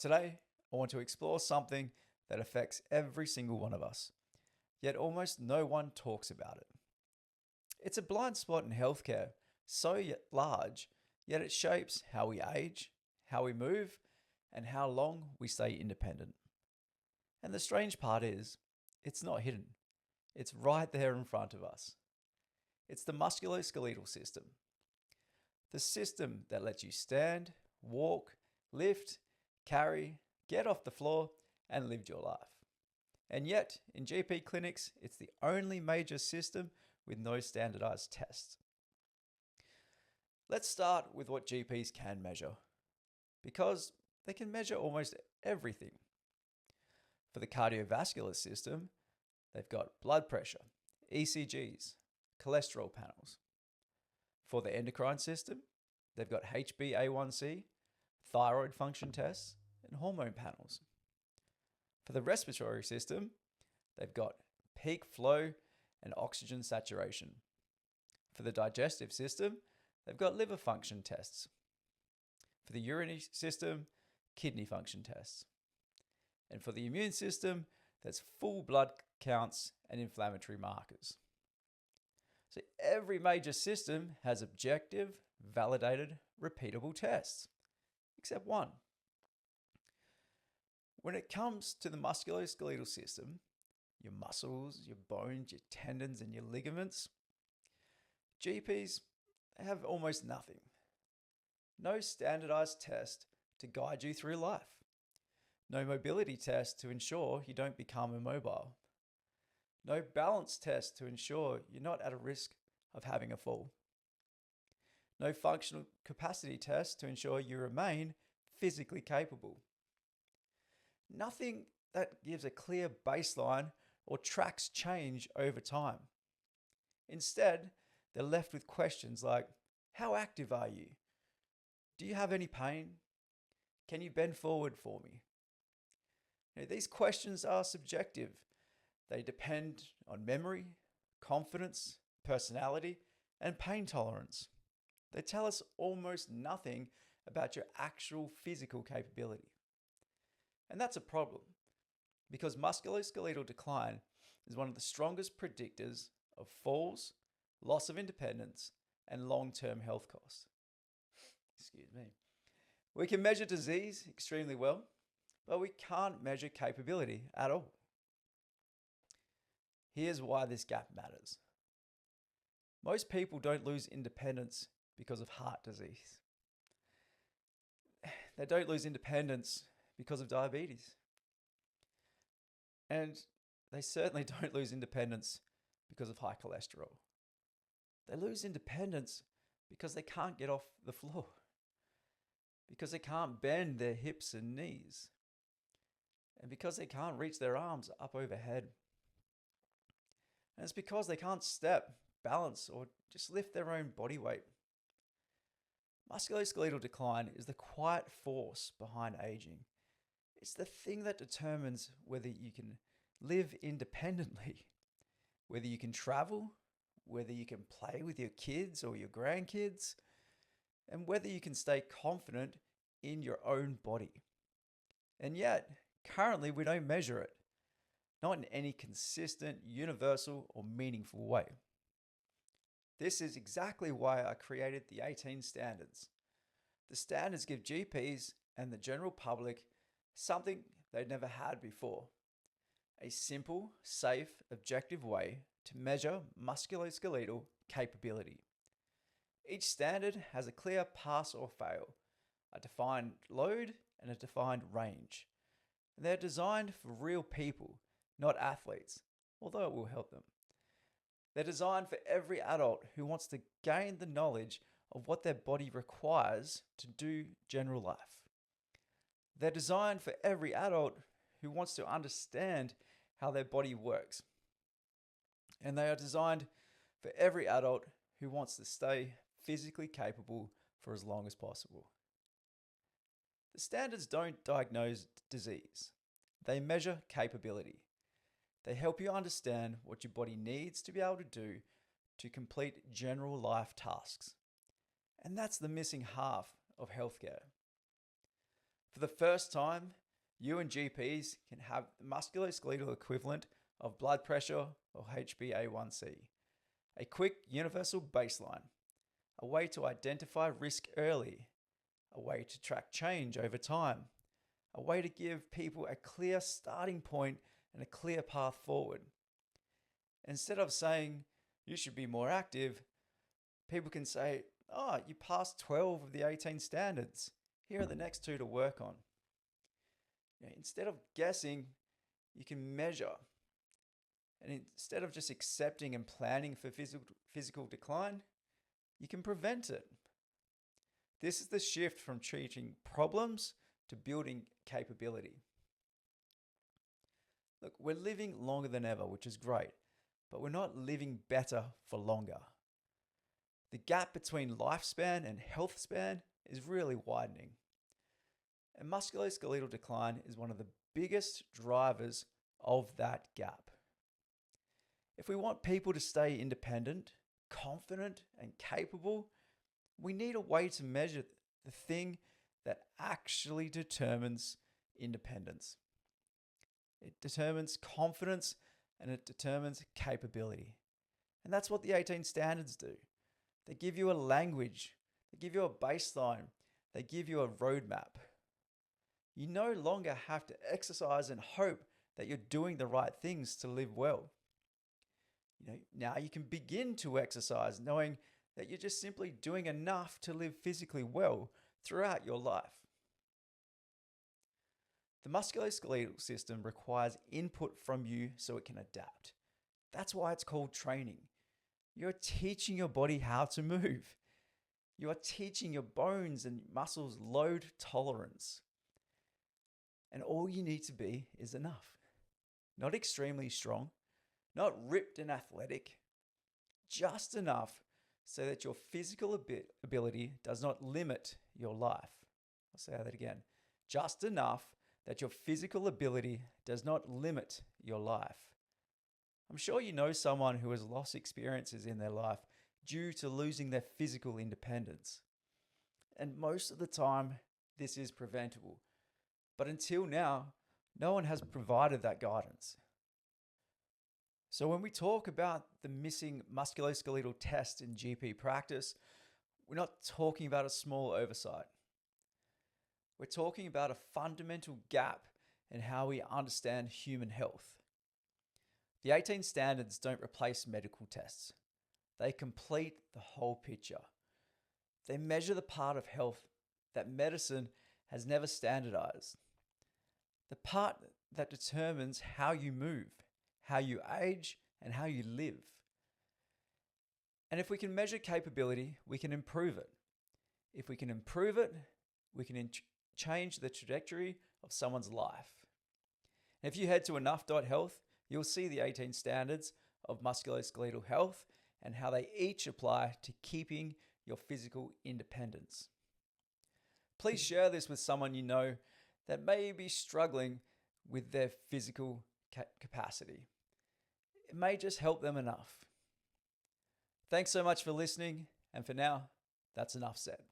Today, I want to explore something that affects every single one of us, yet almost no one talks about it. It's a blind spot in healthcare, so yet large, yet it shapes how we age, how we move, and how long we stay independent. And the strange part is, it's not hidden. It's right there in front of us. It's the musculoskeletal system. The system that lets you stand, walk, lift, carry, get off the floor, and live your life. And yet, in GP clinics, it's the only major system with no standardized tests. Let's start with what GPs can measure, because they can measure almost everything. For the cardiovascular system, they've got blood pressure, ECGs, cholesterol panels. For the endocrine system, they've got HbA1c, thyroid function tests, and hormone panels. For the respiratory system, they've got peak flow and oxygen saturation. For the digestive system, they've got liver function tests. For the urinary system, kidney function tests. And for the immune system, there's full blood counts and inflammatory markers. So every major system has objective, validated, repeatable tests, except one. When it comes to the musculoskeletal system, your muscles, your bones, your tendons, and your ligaments, GPs have almost nothing. No standardized test to guide you through life. No mobility test to ensure you don't become immobile. No balance test to ensure you're not at a risk of having a fall. No functional capacity test to ensure you remain physically capable. Nothing that gives a clear baseline or tracks change over time. Instead, they're left with questions like, how active are you? Do you have any pain? Can you bend forward for me? These questions are subjective. They depend on memory, confidence, personality, and pain tolerance. They tell us almost nothing about your actual physical capability. And that's a problem, because musculoskeletal decline is one of the strongest predictors of falls, loss of independence, and long-term health costs. Excuse me. We can measure disease extremely well, but we can't measure capability at all. Here's why this gap matters. Most people don't lose independence because of heart disease. They don't lose independence because of diabetes. And they certainly don't lose independence because of high cholesterol. They lose independence because they can't get off the floor, because they can't bend their hips and knees, and because they can't reach their arms up overhead. And it's because they can't step, balance, or just lift their own body weight. Musculoskeletal decline is the quiet force behind aging. It's the thing that determines whether you can live independently, whether you can travel, whether you can play with your kids or your grandkids, and whether you can stay confident in your own body. And yet, currently we don't measure it, not in any consistent, universal, or meaningful way. This is exactly why I created the 18 standards. The standards give GPs and the general public something they'd never had before. A simple, safe, objective way to measure musculoskeletal capability. Each standard has a clear pass or fail, a defined load, and a defined range. And they're designed for real people, not athletes, although it will help them. They're designed for every adult who wants to gain the knowledge of what their body requires to do general life. They're designed for every adult who wants to understand how their body works. And they are designed for every adult who wants to stay physically capable for as long as possible. The standards don't diagnose disease. They measure capability. They help you understand what your body needs to be able to do to complete general life tasks. And that's the missing half of healthcare. For the first time, you and GPs can have the musculoskeletal equivalent of blood pressure or HbA1c, a quick universal baseline, a way to identify risk early, a way to track change over time, a way to give people a clear starting point and a clear path forward. Instead of saying you should be more active, people can say, oh, you passed 12 of the 18 standards. Here are the next 2 to work on. Instead of guessing, you can measure. And instead of just accepting and planning for physical decline, you can prevent it. This is the shift from treating problems to building capability. Look, we're living longer than ever, which is great, but we're not living better for longer. The gap between lifespan and health span is really widening. And musculoskeletal decline is one of the biggest drivers of that gap. If we want people to stay independent, confident, and capable, we need a way to measure the thing that actually determines independence. It determines confidence and it determines capability. And that's what the 18 standards do. They give you a language, they give you a baseline, they give you a roadmap. You no longer have to exercise and hope that you're doing the right things to live well. Now you can begin to exercise knowing that you're just simply doing enough to live physically well throughout your life. The musculoskeletal system requires input from you so it can adapt. That's why it's called training. You're teaching your body how to move. You are teaching your bones and muscles load tolerance. And all you need to be is enough. Not extremely strong, not ripped and athletic, just enough so that your physical ability does not limit your life. I'll say that again. Just enough that your physical ability does not limit your life. I'm sure you know someone who has lost experiences in their life due to losing their physical independence. And most of the time, this is preventable. But until now, no one has provided that guidance. So when we talk about the missing musculoskeletal test in GP practice, we're not talking about a small oversight. We're talking about a fundamental gap in how we understand human health. The 18 standards don't replace medical tests. They complete the whole picture. They measure the part of health that medicine has never standardized. The part that determines how you move, how you age, and how you live. And if we can measure capability, we can improve it. If we can improve it, we can change the trajectory of someone's life. And if you head to enough.health, you'll see the 18 standards of musculoskeletal health and how they each apply to keeping your physical independence. Please share this with someone you know that may be struggling with their physical capacity. It may just help them enough. Thanks so much for listening, and for now, that's enough said.